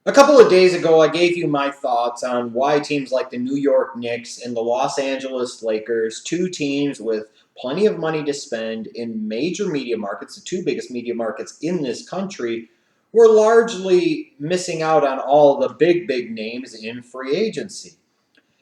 A couple of days ago, I gave you my thoughts on why teams like the New York Knicks and the Los Angeles Lakers, two teams with plenty of money to spend in major media markets, the two biggest media markets in this country, were largely missing out on all the big names in free agency.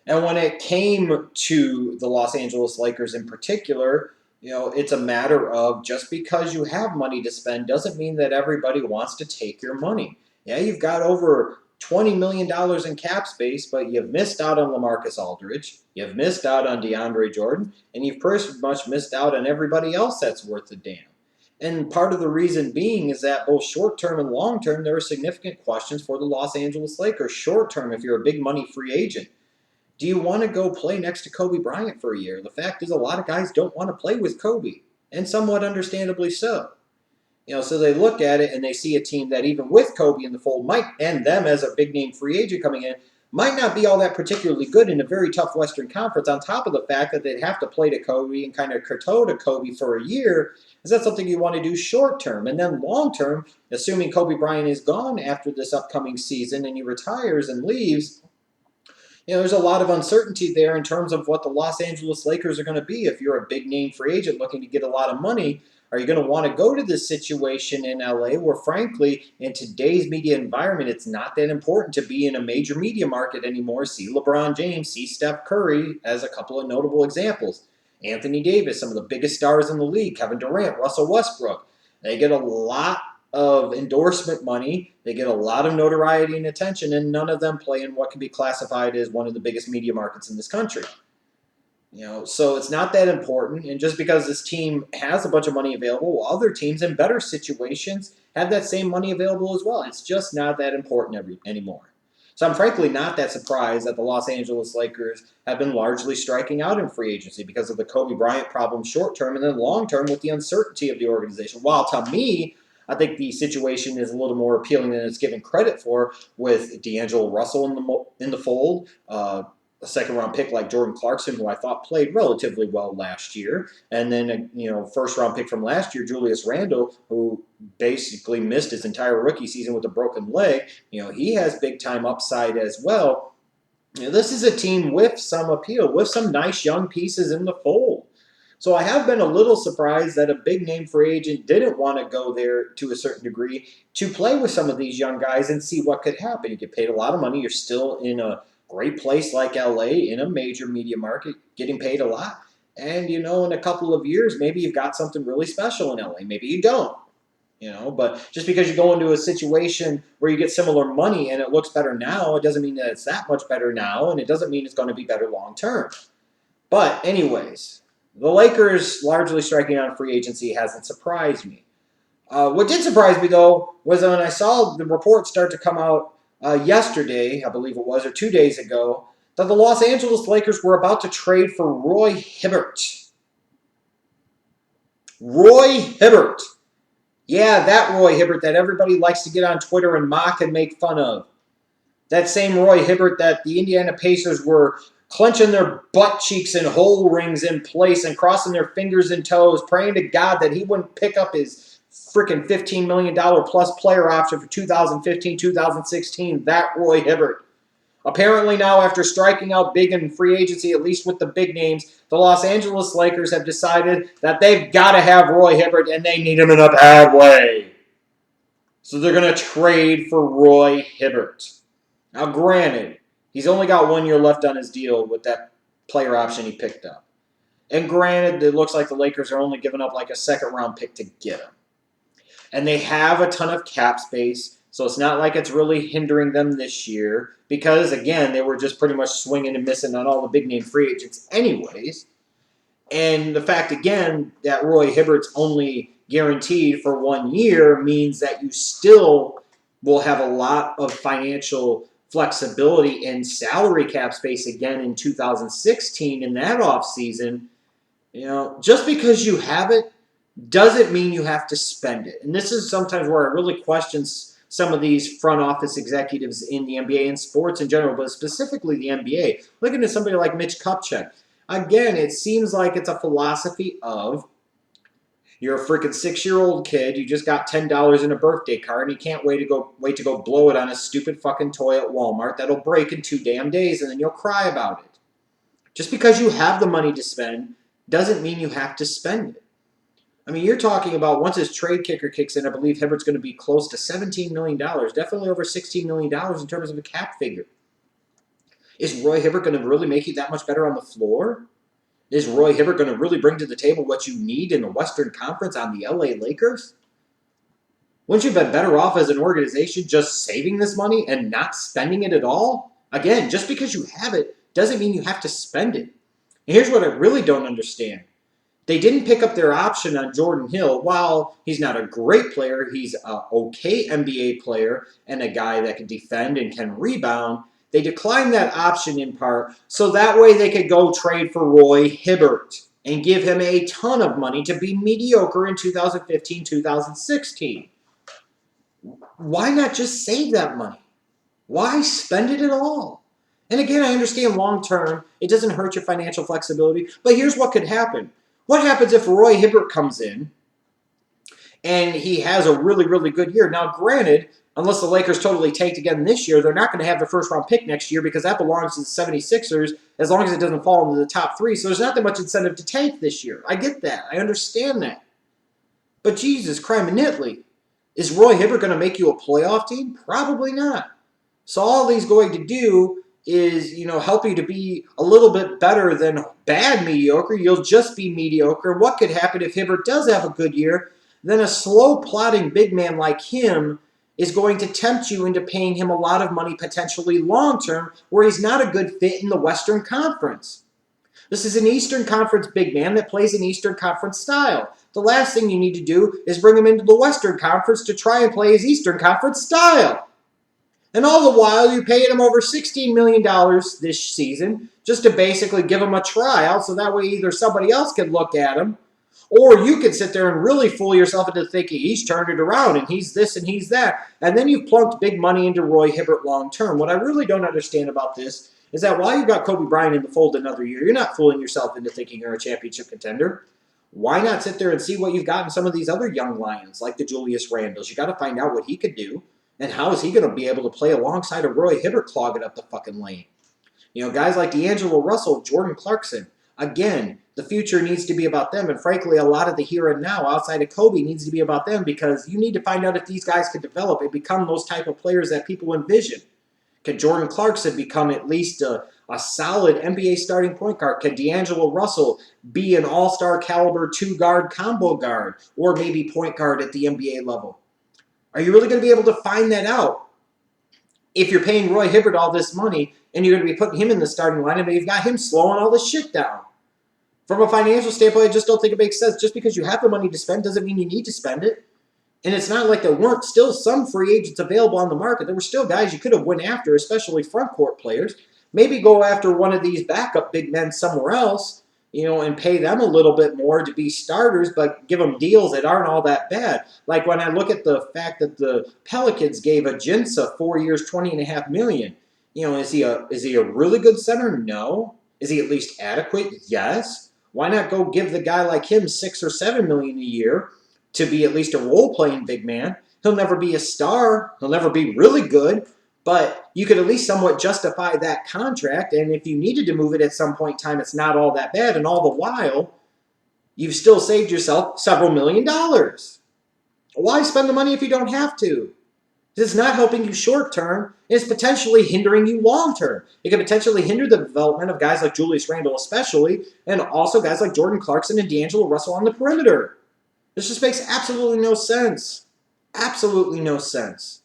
And when it came to the Los Angeles Lakers in particular, it's a matter of just because you have money to spend doesn't mean that everybody wants to take your money. Yeah, you've got over $20 million in cap space, but you've missed out on LaMarcus Aldridge, you've missed out on DeAndre Jordan, and you've pretty much missed out on everybody else that's worth a damn. And part of the reason being is that both short term and long term, there are significant questions for the Los Angeles Lakers. Short term, if you're a big money free agent, do you want to go play next to Kobe Bryant for a year? The fact is, a lot of guys don't want to play with Kobe, and somewhat understandably so. So they look at it and they see a team that even with Kobe in the fold might, and them as a big name free agent coming in, might not be all that particularly good in a very tough Western Conference, on top of the fact that they'd have to play to Kobe and kind of kowtow to Kobe for a year. Is that something you want to do short term? And then long term, assuming Kobe Bryant is gone after this upcoming season and he retires and leaves, there's a lot of uncertainty there in terms of what the Los Angeles Lakers are going to be. If you're a big name free agent looking to get a lot of money, are you going to want to go to this situation in LA where, frankly, in today's media environment, it's not that important to be in a major media market anymore? See LeBron James, see Steph Curry as a couple of notable examples. Anthony Davis, some of the biggest stars in the league, Kevin Durant, Russell Westbrook. They get a lot of endorsement money. They get a lot of notoriety and attention, and none of them play in what can be classified as one of the biggest media markets in this country. So it's not that important. And just because this team has a bunch of money available, other teams in better situations have that same money available as well. It's just not that important anymore. So I'm frankly not that surprised that the Los Angeles Lakers have been largely striking out in free agency because of the Kobe Bryant problem short term, and then long term with the uncertainty of the organization. While to me, I think the situation is a little more appealing than it's given credit for, with D'Angelo Russell in the fold, a second round pick like Jordan Clarkson, who I thought played relatively well last year, and then first round pick from last year, Julius Randle, who basically missed his entire rookie season with a broken leg. He has big time upside as well. This is a team with some appeal, with some nice young pieces in the fold. So I have been a little surprised that a big name free agent didn't want to go there to a certain degree to play with some of these young guys and see what could happen. You get paid a lot of money. You're still in a great place like LA, in a major media market, getting paid a lot. And, in a couple of years, maybe you've got something really special in LA. Maybe you don't. But just because you go into a situation where you get similar money and it looks better now, it doesn't mean that it's that much better now, and it doesn't mean it's going to be better long term. But anyways, the Lakers largely striking out free agency hasn't surprised me. What did surprise me, though, was when I saw the report start to come out yesterday, I believe it was, or 2 days ago, that the Los Angeles Lakers were about to trade for Roy Hibbert. Roy Hibbert. Yeah, that Roy Hibbert that everybody likes to get on Twitter and mock and make fun of. That same Roy Hibbert that the Indiana Pacers were clenching their butt cheeks and hole rings in place and crossing their fingers and toes, praying to God that he wouldn't pick up his freaking $15 million plus player option for 2015-2016. That Roy Hibbert. Apparently now, after striking out big in free agency, at least with the big names, the Los Angeles Lakers have decided that they've got to have Roy Hibbert, and they need him in a bad way. So they're going to trade for Roy Hibbert. Now, granted, he's only got 1 year left on his deal with that player option he picked up. And granted, it looks like the Lakers are only giving up like a second round pick to get him. And they have a ton of cap space, so it's not like it's really hindering them this year because, again, they were just pretty much swinging and missing on all the big name free agents anyways. And the fact, again, that Roy Hibbert's only guaranteed for 1 year means that you still will have a lot of financial flexibility and salary cap space again in 2016 in that offseason. Just because you have it doesn't mean you have to spend it. And this is sometimes where I really question some of these front office executives in the NBA and sports in general, but specifically the NBA. Looking at somebody like Mitch Kupchak. Again, it seems like it's a philosophy of, You're a freaking 6-year-old kid. You just got $10 in a birthday card, and you can't wait to go blow it on a stupid fucking toy at Walmart that'll break in 2 damn days, and then you'll cry about it. Just because you have the money to spend doesn't mean you have to spend it. I mean, you're talking about once his trade kicker kicks in, I believe Hibbert's going to be close to $17 million, definitely over $16 million in terms of a cap figure. Is Roy Hibbert going to really make you that much better on the floor? Is Roy Hibbert going to really bring to the table what you need in the Western Conference on the LA Lakers? Wouldn't you have been better off as an organization just saving this money and not spending it at all? Again, just because you have it doesn't mean you have to spend it. And here's what I really don't understand. They didn't pick up their option on Jordan Hill. While he's not a great player, he's an okay NBA player and a guy that can defend and can rebound. They declined that option in part so that way they could go trade for Roy Hibbert and give him a ton of money to be mediocre in 2015-2016. Why not just save that money? Why spend it at all? And again, I understand long term, it doesn't hurt your financial flexibility, but here's what could happen. What happens if Roy Hibbert comes in and he has a really, really good year? Now, granted, unless the Lakers totally tanked again this year, they're not going to have the first-round pick next year because that belongs to the 76ers as long as it doesn't fall into the top 3. So there's not that much incentive to tank this year. I get that. I understand that. But Jesus Christ, is Roy Hibbert going to make you a playoff team? Probably not. So all he's going to do is, help you to be a little bit better than bad mediocre. You'll just be mediocre. What could happen if Hibbert does have a good year? Then a slow-plotting big man like him is going to tempt you into paying him a lot of money potentially long-term where he's not a good fit in the Western Conference. This is an Eastern Conference big man that plays an Eastern Conference style. The last thing you need to do is bring him into the Western Conference to try and play his Eastern Conference style. And all the while, you paid him over $16 million this season just to basically give him a tryout so that way either somebody else can look at him or you could sit there and really fool yourself into thinking he's turned it around and he's this and he's that. And then you've plunked big money into Roy Hibbert long term. What I really don't understand about this is that while you've got Kobe Bryant in the fold another year, you're not fooling yourself into thinking you're a championship contender. Why not sit there and see what you've got in some of these other young lions like the Julius Randles? You got to find out what he could do and how is he going to be able to play alongside of Roy Hibbert clogging up the fucking lane. Guys like D'Angelo Russell, Jordan Clarkson. Again, the future needs to be about them, and frankly, a lot of the here and now outside of Kobe needs to be about them because you need to find out if these guys can develop and become those type of players that people envision. Can Jordan Clarkson become at least a solid NBA starting point guard? Can D'Angelo Russell be an all-star caliber 2-guard combo guard or maybe point guard at the NBA level? Are you really going to be able to find that out if you're paying Roy Hibbert all this money and you're going to be putting him in the starting lineup and you've got him slowing all this shit down? From a financial standpoint, I just don't think it makes sense. Just because you have the money to spend doesn't mean you need to spend it. And it's not like there weren't still some free agents available on the market. There were still guys you could have went after, especially front court players. Maybe go after one of these backup big men somewhere else, and pay them a little bit more to be starters, but give them deals that aren't all that bad. Like when I look at the fact that the Pelicans gave Ajinça 4 years, $20.5 million. Is he a really good center? No. Is he at least adequate? Yes. Why not go give the guy like him $6 or $7 million a year to be at least a role-playing big man? He'll never be a star. He'll never be really good. But you could at least somewhat justify that contract. And if you needed to move it at some point in time, it's not all that bad. And all the while, you've still saved yourself several $1 million. Why spend the money if you don't have to? It's not helping you short term. It's potentially hindering you long term. It could potentially hinder the development of guys like Julius Randle especially, and also guys like Jordan Clarkson and D'Angelo Russell on the perimeter. This just makes absolutely no sense. Absolutely no sense.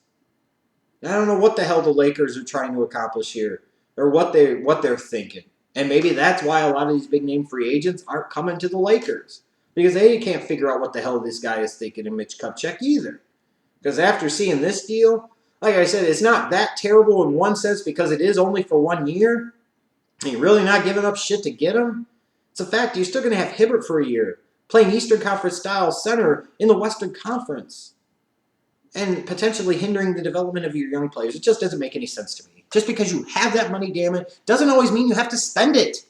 I don't know what the hell the Lakers are trying to accomplish here, or what they're thinking. And maybe that's why a lot of these big-name free agents aren't coming to the Lakers, because they can't figure out what the hell this guy is thinking in Mitch Kupchak either. Because after seeing this deal, like I said, it's not that terrible in one sense because it is only for 1 year. And you're really not giving up shit to get him. It's a fact you're still going to have Hibbert for a year, playing Eastern Conference style center in the Western Conference, and potentially hindering the development of your young players. It just doesn't make any sense to me. Just because you have that money, damn it, doesn't always mean you have to spend it.